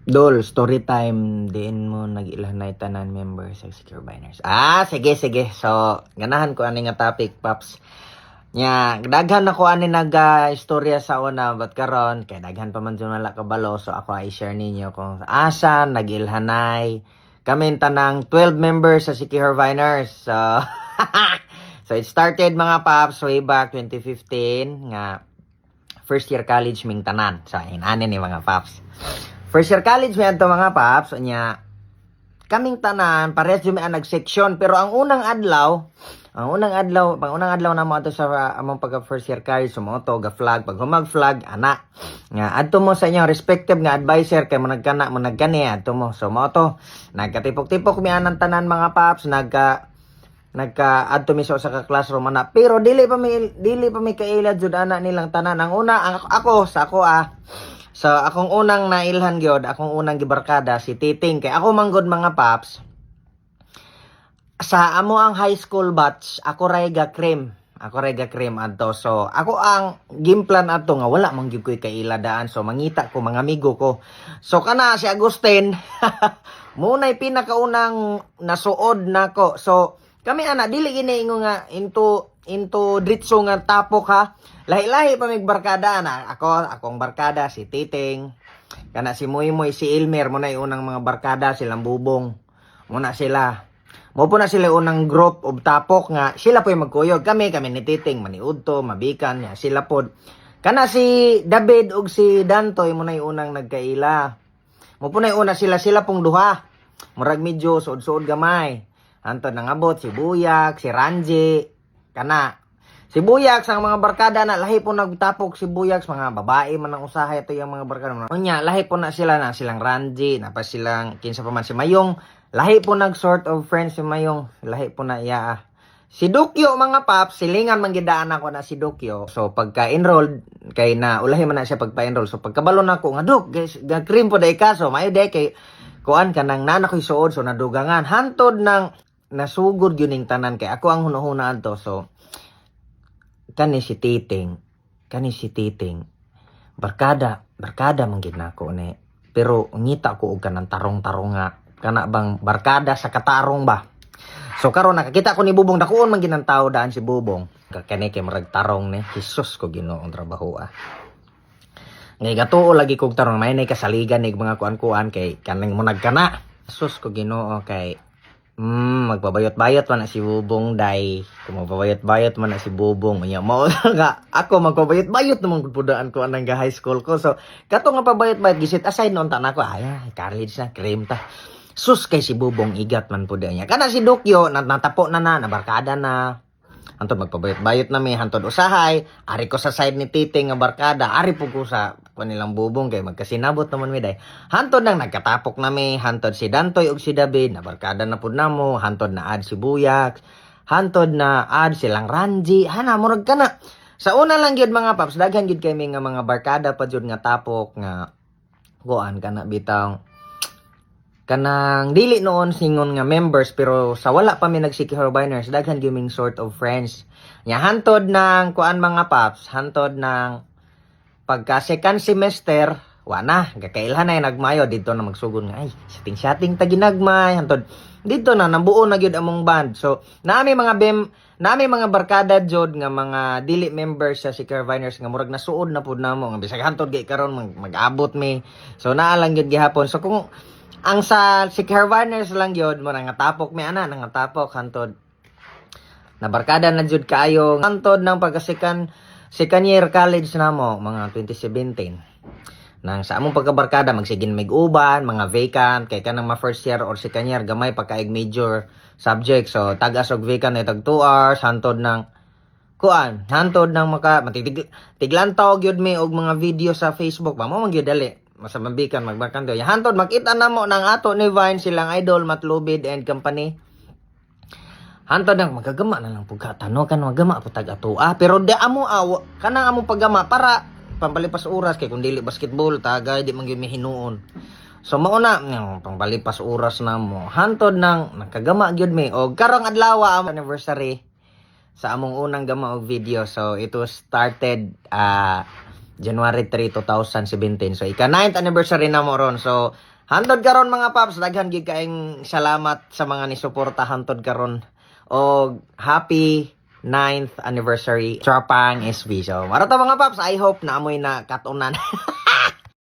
Dol, story time. Diin mo nag-ilanay tanan member sa Secure Biners. Sige. So, ganahan ko ani nga topic, Paps. Nya, daghan ako ani istorya sa una, but karon kay daghan pa man dyan wala kabalo. So, ako ay share ninyo kung asa nag-ilhanay. Kami tanang 12 members sa Secure Biners. So, so, it started mga Paps way back 2015 nga first year college ming tanan. So, inani ni mga Paps. First year college may adto mga Paps, nya kaming tanan parehas jud may nag-section, pero ang unang adlaw na mo ato sa among pagka first year college mo to ga flag pag humag-flag ana. Nga adto mo sa inyong respective nga advisor kay mo nagkani adto mo. So mo to nagkatipok-tipok mi anang tanan mga Paps, adto mi sa classroom ana, pero dili pa mi kaila jud ana nilang tanan. Ang una ako So, akong unang nailhan gyud, akong unang gibarkada si Titing. Kay ako manggod mga Paps, sa amo ang high school batch, ako rega cream adto. So, ako ang game plan adto nga wala man gyud koy kailadaan. So, mangita ko mga amigo ko. So, kana si Agustin, munay pinakaunang nasuod nako. So, kami ana dili ginaingo nga into dritso nga tapok ha. Lahi-lahi pa mig barkada na. Akong barkada si Titing. Kana si Moy, si Elmer mo na unang mga barkada silang Bubong. Muna sila. Mo po na sila unang group of tapok nga sila po yung magkuyog. Kami ni Titing, maniudto, mabikan ya sila pod. Kana si David ug si Dantoy mo na unang nagkaila. Mo po na una sila pong duha. Murag medyo suod-suod gamay. Antod nangabot si Buyak, si Ranji, kana si Buyak ang mga barkada na lahi po nagtapok si Buyak mga babae man ang usahay ito yung mga barkada. Unya lahi po na silang Ranji, na pa silang kinsa pa man si Mayong, lahi po nag sort of friends si Mayong, lahi po na iya. Si Dukyo mga Paps, silingan man gidaan ako na si Dukyo. So pagka-enrolled kay na ulahi man na siya pagpa-enroll. So pagkabalo na ako nga Duk, guys, cream po dai kaso mayo day kay kuan kanang nana ko'y suod so nadugangan hantod ng nasugod yun yung tanan kay ako ang hunahunaan to. So kani si Titing barkada man gid nako ni, pero ngita ko og kanang tarong-tarong nga kana bang barkada sa katarong ba. So karon nakakita ko ni Bubong, dakuon man ginang tao daan si Bubong kani kay marag tarong ni Jesus ko Ginoo ang trabaho ngay gatuo lagi kog tarong may nay kasaligan nig mga kuan-kuan kay kanang mo nagkana Jesus ko Ginoo kay magbabayot-bayot man na si Bubong day. Kung magbabayot-bayot man na si Bubong, maya mo nga ako magbabayot-bayot naman pudaan ko anang high school ko. So kato nga pabayot-bayot gisit aside noon ta nako college na cream ta. Sus kay si Bubong igat man pud niya. Kana si Dukyo natapo na barkada na. Hantod magpabayot-bayot na mi hantod usahay, ari ko sa side ni Titing nga barkada, ari po ko sa kanilang Bubong kay magkasinabot naman mi day. Hantod nang nagkatapok na mi, hantod si Dantoy ug si David na barkada na pud namo, hantod na ad si Buyak, hantod na ad silang Ranji, hana murag kana. Sa una lang gyud mga Paps, daghan gyud kami nga mga barkada pa jud nga tapok nga kuan kana bitaw kanang dili noon singon nga members, pero sa wala pa mi nag-Secure Biners daghan gaming sort of friends. Nya hantod ng kuan mga Paps, hantod ng pagka second semester wana gakailhan na nagmayo dito na magsugon nga ay setting ta ginagmay hantod dito na nabuo na gyud among band. So nami mga barkada jud nga mga dili members sa Secure Biners nga murag nasuod na pud namo nga bisag hantod kay karon mag-abot mi. So naa lang gyud gihapon. So kung ang sa Secure Biners lang yun, mo nangatapok may nangatapok hantod na barkada na jud kaayo hantod ng second year college namo mga 2017 nang sa among pagkabarkada magsigin mig-uban mga vacant kay kanang first year or second year gamay pagkaig major subject. So tag-as og vacant ay tag 2 hours hantod ng tiglantaw gyud mi og mga video sa Facebook ba mo man gyud dali masambikan magbarkanto hantod makita namo nang ato ni Vine silang idol Matlubid and company hantod nang magagama na lang pugkatano kan magama putag ato pero di amo kanang among paggama para pambalipas oras kay kun dili basketball tagay di man gyud mi hinuon. So mauna pambalipas oras namo hantod nang nakagama gyud mi og karong adlaw ang anniversary sa among unang gama og video. So it was started January 3, 2017. So, ika-9th anniversary na mo ron. So, Hantod karon mga paps, daghan gid kaayong salamat sa mga nisuporta hantod karon. Og happy 9th anniversary Tropang SB. So, marata mga paps, I hope na amoy na katunan.